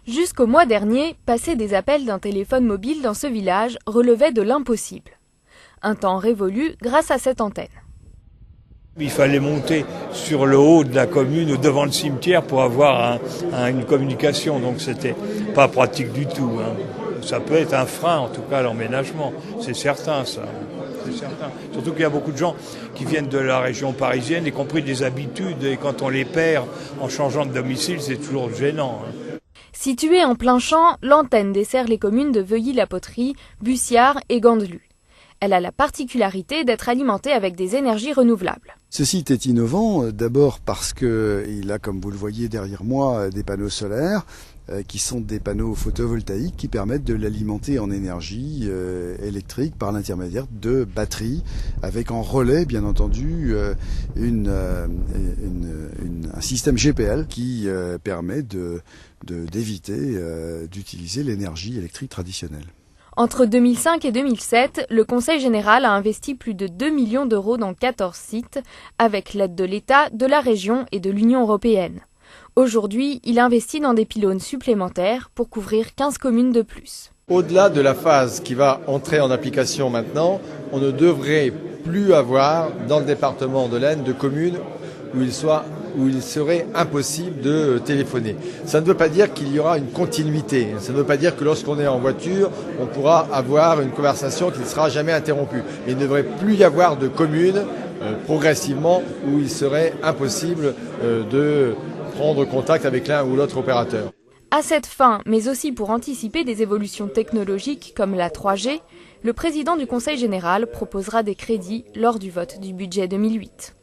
Jusqu'au mois dernier, passer des appels d'un téléphone mobile dans ce village relevait de l'impossible. Un temps révolu grâce à cette antenne. Il fallait monter sur le haut de la commune, devant le cimetière, pour avoir une communication. Donc c'était pas pratique du tout. Ça peut être un frein, en tout cas, à l'emménagement. C'est certain, ça. C'est certain. Surtout qu'il y a beaucoup de gens qui viennent de la région parisienne, y compris des habitudes. Et quand on les perd en changeant de domicile, c'est toujours gênant. Située en plein champ, l'antenne dessert les communes de Veuilly-la-Poterie, Bussiard et Gandelus. Elle a la particularité d'être alimentée avec des énergies renouvelables. Ce site est innovant, d'abord parce qu'il a, comme vous le voyez derrière moi, des panneaux solaires qui sont des panneaux photovoltaïques qui permettent de l'alimenter en énergie électrique par l'intermédiaire de batteries, avec en relais, bien entendu, un système GPL qui permet d'éviter d'utiliser l'énergie électrique traditionnelle. Entre 2005 et 2007, le Conseil général a investi plus de 2 millions d'euros dans 14 sites, avec l'aide de l'État, de la région et de l'Union européenne. Aujourd'hui, il investit dans des pylônes supplémentaires pour couvrir 15 communes de plus. Au-delà de la phase qui va entrer en application maintenant, on ne devrait plus avoir dans le département de l'Aisne de communes où il serait impossible de téléphoner. Ça ne veut pas dire qu'il y aura une continuité. Ça ne veut pas dire que lorsqu'on est en voiture, on pourra avoir une conversation qui ne sera jamais interrompue. Mais il ne devrait plus y avoir de communes progressivement où il serait impossible de prendre contact avec l'un ou l'autre opérateur. À cette fin, mais aussi pour anticiper des évolutions technologiques comme la 3G, le président du Conseil général proposera des crédits lors du vote du budget 2008.